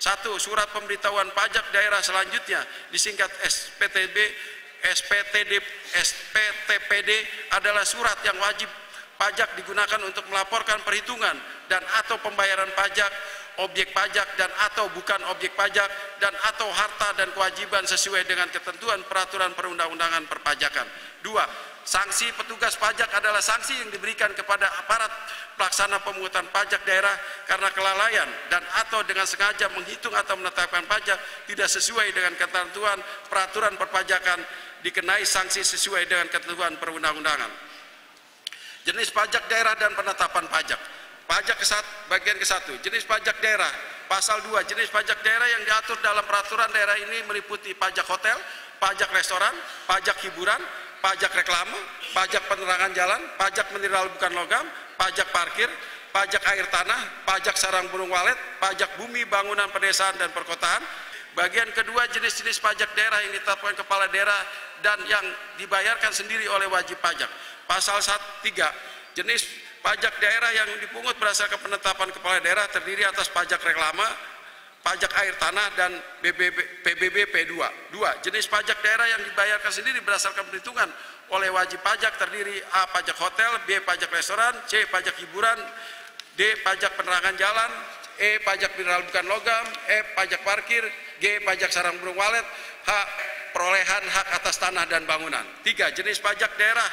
1. Surat pemberitahuan pajak daerah selanjutnya disingkat SPTPD adalah surat yang wajib pajak digunakan untuk melaporkan perhitungan dan atau pembayaran pajak, objek pajak dan atau bukan objek pajak dan atau harta dan kewajiban sesuai dengan ketentuan peraturan perundang-undangan perpajakan. 2. Sanksi petugas pajak adalah sanksi yang diberikan kepada aparat pelaksana pemungutan pajak daerah karena kelalaian dan atau dengan sengaja menghitung atau menetapkan pajak tidak sesuai dengan ketentuan peraturan perpajakan dikenai sanksi sesuai dengan ketentuan perundang-undangan. Jenis pajak daerah dan penetapan pajak. Pajak bagian ke-1, jenis pajak daerah. Pasal 2, jenis pajak daerah yang diatur dalam peraturan daerah ini meliputi pajak hotel, pajak restoran, pajak hiburan, pajak reklame, pajak penerangan jalan, pajak mineral bukan logam, pajak parkir, pajak air tanah, pajak sarang burung walet, pajak bumi, bangunan pedesaan dan perkotaan. Bagian kedua, jenis-jenis pajak daerah yang ditetapkan kepala daerah dan yang dibayarkan sendiri oleh wajib pajak. Pasal 3, jenis pajak daerah yang dipungut berdasarkan penetapan kepala daerah terdiri atas pajak reklame, pajak air tanah dan PBB P2. 2. Jenis pajak daerah yang dibayarkan sendiri berdasarkan perhitungan oleh wajib pajak terdiri A. Pajak hotel, B. Pajak restoran, C. Pajak hiburan, D. Pajak penerangan jalan, E. Pajak mineral bukan logam, F. Pajak parkir, G. Pajak sarang burung walet, H. Perolehan hak atas tanah dan bangunan. 3. Jenis pajak daerah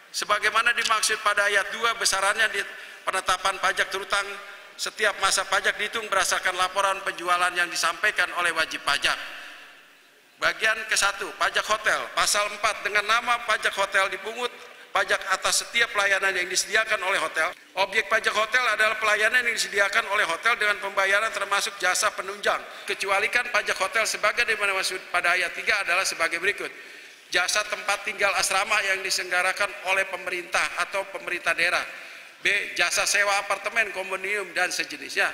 sebagaimana dimaksud pada ayat 2 besarannya di penetapan pajak terutang setiap masa pajak dihitung berdasarkan laporan penjualan yang disampaikan oleh wajib pajak. Bagian ke-1, pajak hotel. Pasal 4, dengan nama pajak hotel dipungut pajak atas setiap pelayanan yang disediakan oleh hotel. Objek pajak hotel adalah pelayanan yang disediakan oleh hotel dengan pembayaran termasuk jasa penunjang. Kecualikan pajak hotel sebagai dimaksud pada ayat 3 adalah sebagai berikut. Jasa tempat tinggal asrama yang diselenggarakan oleh pemerintah atau pemerintah daerah. B. Jasa sewa apartemen, kondominium dan sejenisnya.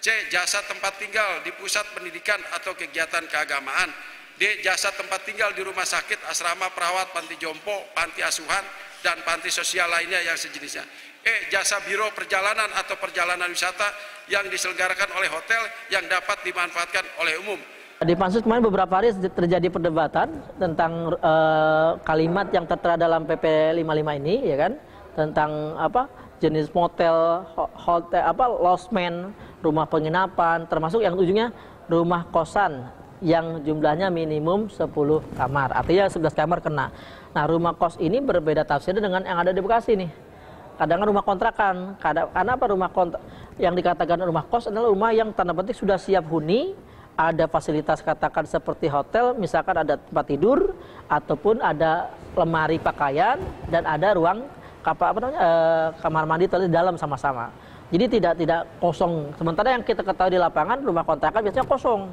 C. Jasa tempat tinggal di pusat pendidikan atau kegiatan keagamaan. D. Jasa tempat tinggal di rumah sakit, asrama perawat, panti jompo, panti asuhan dan panti sosial lainnya yang sejenisnya. E. Jasa biro perjalanan atau perjalanan wisata yang diselenggarakan oleh hotel yang dapat dimanfaatkan oleh umum. Di Pansus kemarin beberapa hari terjadi perdebatan tentang kalimat yang tertera dalam PP 55 ini, ya kan, tentang apa jenis motel, hotel, losmen, rumah penginapan, termasuk yang ujungnya rumah kosan yang jumlahnya minimum 10 kamar, artinya 11 kamar kena. Nah, rumah kos ini berbeda tafsirnya dengan yang ada di Bekasi nih. Kadang rumah kontrakan, karena apa rumah kontrak yang dikatakan rumah kos adalah rumah yang tanda petik sudah siap huni. Ada fasilitas katakan seperti hotel, misalkan ada tempat tidur ataupun ada lemari pakaian dan ada ruang kamar mandi di dalam sama-sama. Jadi tidak kosong. Sementara yang kita ketahui di lapangan rumah kontrakan biasanya kosong,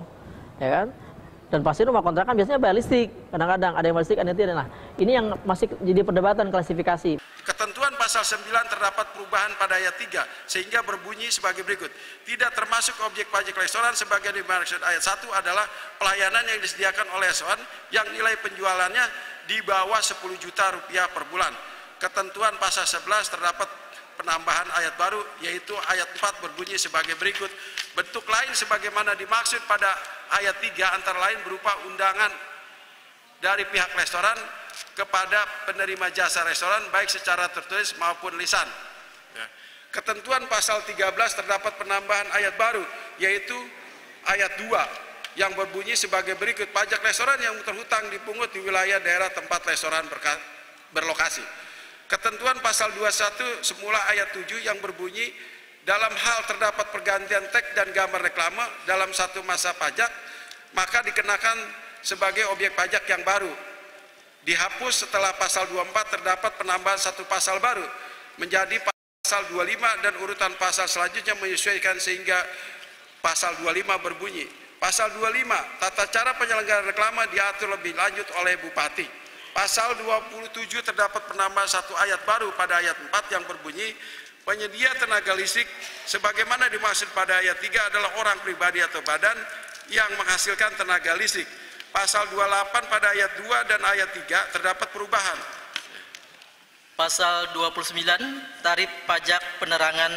ya kan? Dan pasti rumah kontrakan biasanya bayar listrik. Kadang-kadang ada yang bayar listrik, ada yang tidak. Nah, ini yang masih jadi perdebatan klasifikasi. Ketentuan pasal 9 terdapat perubahan pada ayat 3 sehingga berbunyi sebagai berikut. Tidak termasuk objek pajak restoran sebagai dimaksud ayat 1 adalah pelayanan yang disediakan oleh restoran yang nilai penjualannya di bawah 10 juta rupiah per bulan. Ketentuan pasal 11 terdapat penambahan ayat baru yaitu ayat 4 berbunyi sebagai berikut. Bentuk lain sebagaimana dimaksud pada ayat 3 antara lain berupa undangan dari pihak restoran kepada penerima jasa restoran baik secara tertulis maupun lisan. Ketentuan pasal 13 terdapat penambahan ayat baru yaitu ayat 2 yang berbunyi sebagai berikut. Pajak restoran yang terhutang dipungut di wilayah daerah tempat restoran berlokasi. Ketentuan pasal 21 semula ayat 7 yang berbunyi dalam hal terdapat pergantian teks dan gambar reklame dalam satu masa pajak maka dikenakan sebagai objek pajak yang baru. Dihapus setelah pasal 24 terdapat penambahan satu pasal baru menjadi pasal 25 dan urutan pasal selanjutnya menyesuaikan sehingga pasal 25 berbunyi. Pasal 25 tata cara penyelenggaraan reklame diatur lebih lanjut oleh Bupati. Pasal 27 terdapat penambahan satu ayat baru pada ayat 4 yang berbunyi penyedia tenaga listrik sebagaimana dimaksud pada ayat 3 adalah orang pribadi atau badan yang menghasilkan tenaga listrik. Pasal 28 pada ayat 2 dan ayat 3 terdapat perubahan. Pasal 29 tarif pajak penerangan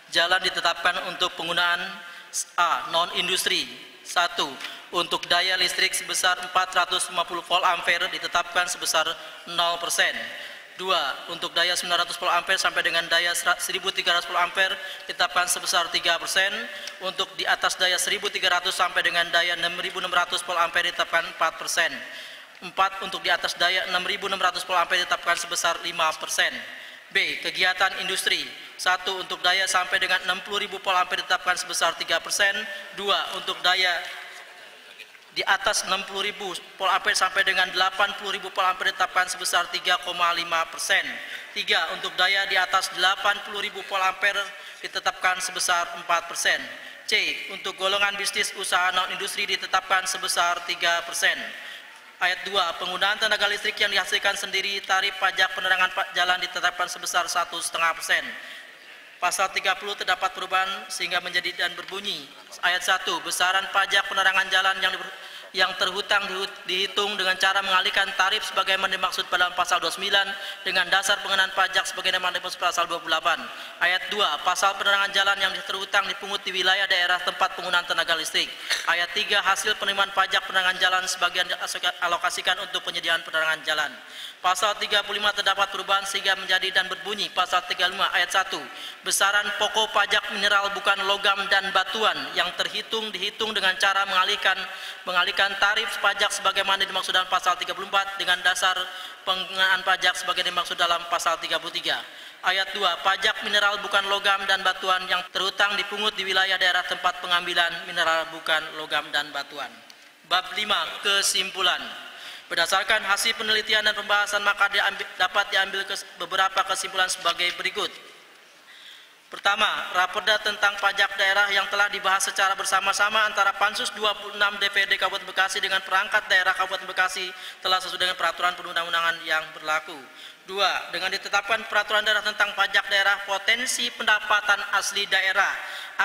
jalan ditetapkan untuk penggunaan A. Non-industri. 1. Untuk daya listrik sebesar 450 volt ampere ditetapkan sebesar 0%. 2. Untuk daya 900 volt ampere sampai dengan daya 1300 volt ampere ditetapkan sebesar 3%. Untuk di atas daya 1300 sampai dengan daya 6600 volt ampere ditetapkan 4%. 4. Untuk di atas daya 6600 volt ampere ditetapkan sebesar 5%. B. Kegiatan industri. 1. Untuk daya sampai dengan 60.000 volt ampere ditetapkan sebesar 3%. 2. Untuk daya di atas 60.000 volt ampere sampai dengan 80.000 volt ampere ditetapkan sebesar 3,5%. 3. Untuk daya di atas 80.000 volt ampere ditetapkan sebesar 4%. C. Untuk golongan bisnis usaha non-industri ditetapkan sebesar 3%. Ayat 2. Penggunaan tenaga listrik yang dihasilkan sendiri, tarif pajak penerangan jalan ditetapkan sebesar 1,5%. Pasal 30 terdapat perubahan sehingga menjadi dan berbunyi. Ayat 1. Besaran pajak penerangan jalan yang terhutang dihitung dengan cara mengalihkan tarif sebagaimana dimaksud pada pasal 29 dengan dasar pengenaan pajak sebagaimana dimaksud pasal 28. Ayat 2. Pasal penerangan jalan yang terhutang dipungut di wilayah daerah tempat penggunaan tenaga listrik. Ayat 3. Hasil penerimaan pajak penerangan jalan sebagian dialokasikan untuk penyediaan penerangan jalan. Pasal 35 terdapat perubahan sehingga menjadi dan berbunyi. Pasal 35 ayat 1. Besaran pokok pajak mineral bukan logam dan batuan yang dihitung dengan cara mengalihkan tarif pajak sebagaimana dimaksud dalam pasal 34 dengan dasar pengenaan pajak sebagaimana dimaksud dalam pasal 33. Ayat 2. Pajak mineral bukan logam dan batuan yang terhutang dipungut di wilayah daerah tempat pengambilan mineral bukan logam dan batuan. Bab 5. Kesimpulan. Berdasarkan hasil penelitian dan pembahasan maka dapat diambil beberapa kesimpulan sebagai berikut. Pertama, raperda tentang pajak daerah yang telah dibahas secara bersama-sama antara Pansus 26 DPRD Kabupaten Bekasi dengan perangkat daerah Kabupaten Bekasi telah sesuai dengan peraturan perundang-undangan yang berlaku. 2. Dengan ditetapkan peraturan daerah tentang pajak daerah, potensi pendapatan asli daerah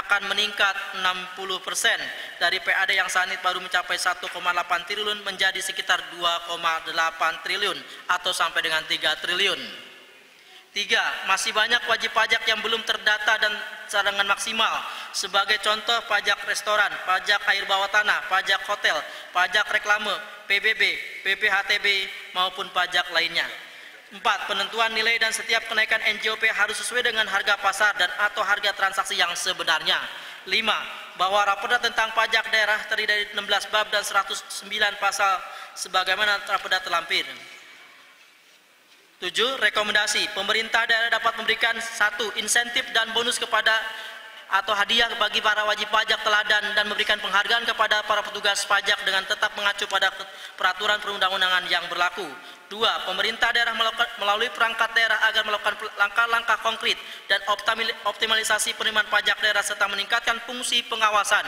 akan meningkat 60% dari PAD yang saat ini baru mencapai 1,8 triliun menjadi sekitar 2,8 triliun atau sampai dengan 3 triliun. 3. Masih banyak wajib pajak yang belum terdata dan cadangan maksimal. Sebagai contoh, pajak restoran, pajak air bawah tanah, pajak hotel, pajak reklame, PBB, PPHTB maupun pajak lainnya. 4. Penentuan nilai dan setiap kenaikan NJOP harus sesuai dengan harga pasar dan atau harga transaksi yang sebenarnya. 5. Bahwa raperda tentang pajak daerah terdiri dari 16 bab dan 109 pasal sebagaimana raperda terlampir. 7. Rekomendasi. Pemerintah daerah dapat memberikan 1. Insentif dan bonus kepada atau hadiah bagi para wajib pajak teladan dan memberikan penghargaan kepada para petugas pajak dengan tetap mengacu pada peraturan perundang-undangan yang berlaku. 2. Pemerintah daerah melalui perangkat daerah agar melakukan langkah-langkah konkret dan optimalisasi penerimaan pajak daerah serta meningkatkan fungsi pengawasan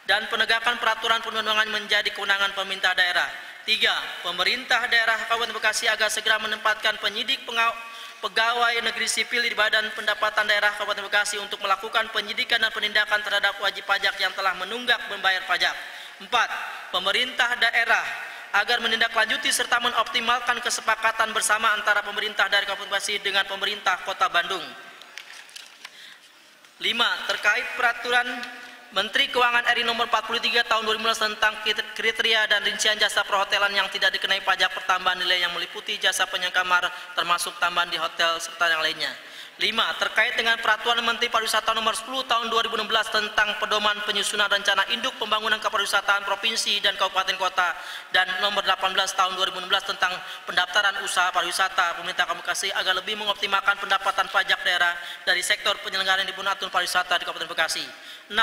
dan penegakan peraturan perundang-undangan menjadi kewenangan pemerintah daerah. 3. Pemerintah daerah Kabupaten Bekasi agar segera menempatkan penyidik pegawai negeri sipil di Badan Pendapatan Daerah Kabupaten Bekasi untuk melakukan penyidikan dan penindakan terhadap wajib pajak yang telah menunggak membayar pajak. 4. Pemerintah daerah agar menindaklanjuti serta mengoptimalkan kesepakatan bersama antara pemerintah daerah Kabupaten Bekasi dengan pemerintah Kota Bandung. 5. Terkait peraturan Menteri Keuangan RI nomor 43 tahun 2015 tentang kriteria dan rincian jasa perhotelan yang tidak dikenai pajak pertambahan nilai yang meliputi jasa penyangkamar termasuk tambahan di hotel serta yang lainnya. 5. Terkait dengan peraturan Menteri Pariwisata nomor 10 tahun 2016 tentang pedoman penyusunan rencana induk pembangunan kepariwisataan provinsi dan kabupaten kota dan nomor 18 tahun 2016 tentang pendaftaran usaha pariwisata pemerintah Kabupaten Bekasi agar lebih mengoptimalkan pendapatan pajak daerah dari sektor penyelenggaraan di atur pariwisata di Kabupaten Bekasi. 6.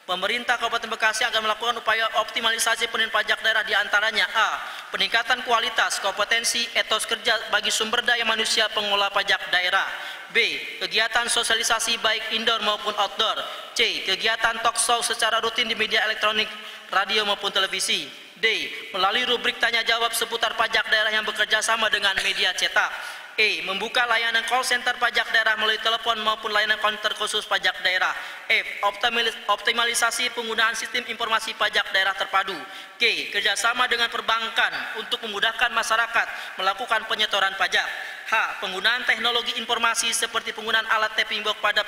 Pemerintah Kabupaten Bekasi akan melakukan upaya optimalisasi penerimaan pajak daerah diantaranya A. Peningkatan kualitas, kompetensi, etos kerja bagi sumber daya manusia pengelola pajak daerah. B. Kegiatan sosialisasi baik indoor maupun outdoor. C. Kegiatan talk show secara rutin di media elektronik, radio maupun televisi. D. Melalui rubrik tanya jawab seputar pajak daerah yang bekerja sama dengan media cetak. E. Membuka layanan call center pajak daerah melalui telepon maupun layanan counter khusus pajak daerah. F. Optimalisasi penggunaan sistem informasi pajak daerah terpadu. G. Kerjasama dengan perbankan untuk memudahkan masyarakat melakukan penyetoran pajak. H. Penggunaan teknologi informasi seperti penggunaan alat tapping box pada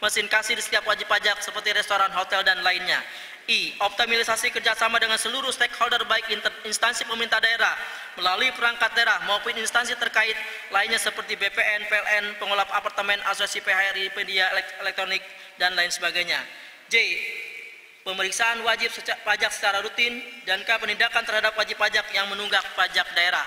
mesin kasir di setiap wajib pajak seperti restoran, hotel, dan lainnya. I. Optimalisasi kerjasama dengan seluruh stakeholder baik instansi pemerintah daerah melalui perangkat daerah maupun instansi terkait lainnya seperti BPN, PLN, pengelola apartemen, asosiasi PHRI, media elektronik, dan lain sebagainya. J. Pemeriksaan wajib pajak secara rutin, dan K. Penindakan terhadap wajib pajak yang menunggak pajak daerah.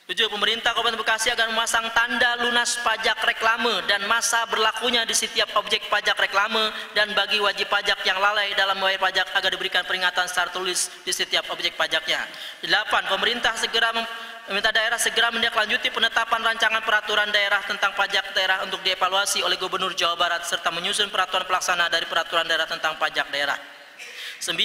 7. Pemerintah Kabupaten Bekasi akan memasang tanda lunas pajak reklame dan masa berlakunya di setiap objek pajak reklame, dan bagi wajib pajak yang lalai dalam membayar pajak agar diberikan peringatan secara tulis di setiap objek pajaknya. 8. Pemerintah meminta daerah segera menindaklanjuti penetapan rancangan peraturan daerah tentang pajak daerah untuk dievaluasi oleh Gubernur Jawa Barat serta menyusun peraturan pelaksana dari peraturan daerah tentang pajak daerah. 9.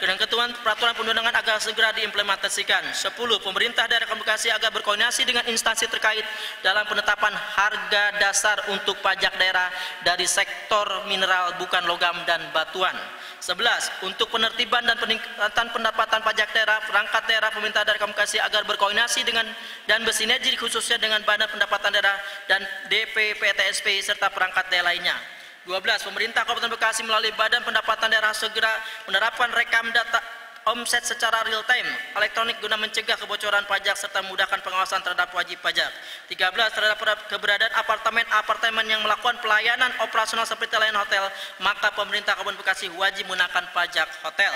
Dengan ketentuan peraturan perundang-undangan agar segera diimplementasikan. 10. Pemerintah daerah Kabupaten Bekasi agar berkoordinasi dengan instansi terkait dalam penetapan harga dasar untuk pajak daerah dari sektor mineral bukan logam dan batuan. 11. Untuk penertiban dan peningkatan pendapatan pajak daerah, perangkat daerah pemerintah daerah Kabupaten Bekasi agar berkoordinasi dengan dan bersinergi khususnya dengan Badan Pendapatan Daerah dan DPPTSP serta perangkat daerah lainnya. 12. Pemerintah Kabupaten Bekasi melalui Badan Pendapatan Daerah segera menerapkan rekam data omset secara real time elektronik guna mencegah kebocoran pajak serta memudahkan pengawasan terhadap wajib pajak. 13. Terhadap keberadaan apartemen yang melakukan pelayanan operasional seperti layanan hotel, maka pemerintah Kabupaten Bekasi wajib menggunakan pajak hotel.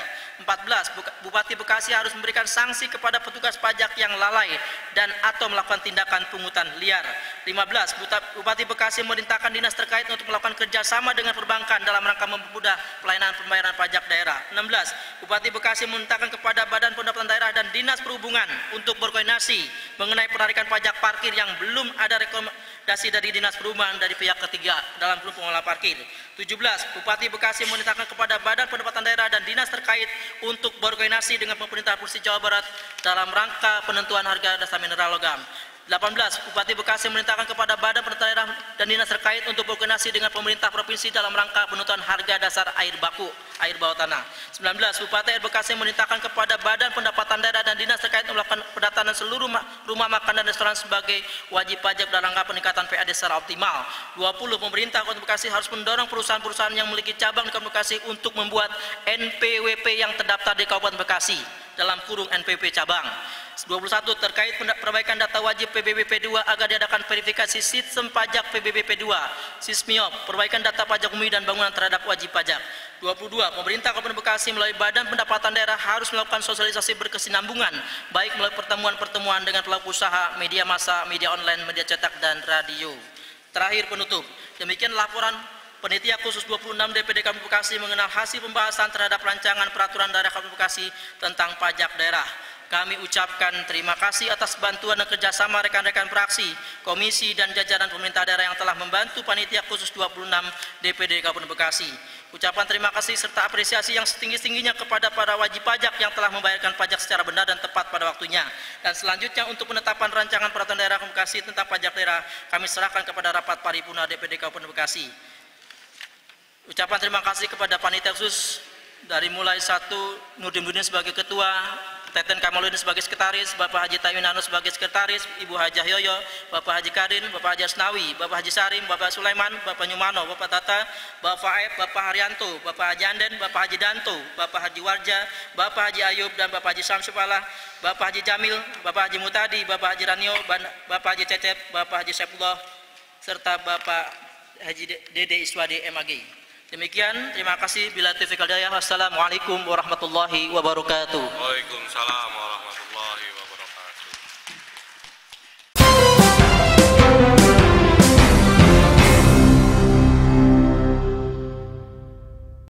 14. Bupati Bekasi harus memberikan sanksi kepada petugas pajak yang lalai dan atau melakukan tindakan pungutan liar. 15. Bupati Bekasi memerintahkan dinas terkait untuk melakukan kerjasama dengan perbankan dalam rangka mempermudah pelayanan pembayaran pajak daerah. 16. Bupati Bekasi memerintahkan kepada Badan Pendapatan Daerah dan Dinas Perhubungan untuk berkoordinasi mengenai penarikan pajak parkir yang belum ada rekomendasi dari Dinas Perhubungan dari pihak ketiga dalam pengelola parkir. 17. Bupati Bekasi memerintahkan kepada Badan Pendapatan Daerah dan Dinas terkait untuk berkoordinasi dengan pemerintah Provinsi Jawa Barat dalam rangka penentuan harga dasar mineral logam. 18. Bupati Bekasi memerintahkan kepada Badan Pendapatan Daerah dan Dinas terkait untuk berkoordinasi dengan pemerintah provinsi dalam rangka penentuan harga dasar air baku, air bawah tanah. 19. Bupati Bekasi memerintahkan kepada Badan Pendapatan Daerah dan Dinas terkait melakukan pendataan seluruh rumah makan dan restoran sebagai wajib pajak dalam rangka peningkatan PAD secara optimal. 20. Pemerintah Kabupaten Bekasi harus mendorong perusahaan-perusahaan yang memiliki cabang di Kabupaten Bekasi untuk membuat NPWP yang terdaftar di Kabupaten Bekasi dalam kurung NPWP cabang. 21. Terkait perbaikan data wajib PBBP2 agar diadakan verifikasi sistem pajak PBBP2 SISMIOP, perbaikan data pajak bumi dan bangunan terhadap wajib pajak. 22. Pemerintah Kabupaten Bekasi melalui Badan Pendapatan Daerah harus melakukan sosialisasi berkesinambungan baik melalui pertemuan-pertemuan dengan pelaku usaha, media massa, media online, media cetak, dan radio. Terakhir penutup, demikian laporan Panitia Khusus 26 DPD Kabupaten Bekasi mengenal hasil pembahasan terhadap rancangan peraturan daerah Kabupaten Bekasi tentang pajak daerah. Kami ucapkan terima kasih atas bantuan dan kerjasama rekan-rekan fraksi, komisi, dan jajaran pemerintah daerah yang telah membantu Panitia Khusus 26 DPD Kabupaten Bekasi. Ucapan terima kasih serta apresiasi yang setinggi-tingginya kepada para wajib pajak yang telah membayarkan pajak secara benar dan tepat pada waktunya. Dan selanjutnya untuk penetapan rancangan peraturan daerah Kabupaten Bekasi tentang pajak daerah, kami serahkan kepada rapat paripurna DPD Kabupaten Bekasi. Ucapan terima kasih kepada Panitia Khusus dari mulai 1 Nurdin sebagai ketua, Teten Kamaludin sebagai sekretaris, Bapak Haji Tayunano sebagai sekretaris, Ibu Haji Yoyo, Bapak Haji Karin, Bapak Haji Asnawi, Bapak Haji Sarim, Bapak Sulaiman, Bapak Nyumano, Bapak Tata, Bapak Aib, Bapak Haryanto, Bapak Haji Anden, Bapak Haji Danto, Bapak Haji Warja, Bapak Haji Ayub, dan Bapak Haji Samsupalah, Bapak Haji Jamil, Bapak Haji Mutadi, Bapak Haji Ranio, Bapak Haji Cecep, Bapak Haji Saifullah, serta Bapak Haji Dede Iswadi MAG. Demikian, terima kasih. Bila taufiq wal hidayah. Wassalamualaikum warahmatullahi wabarakatuh.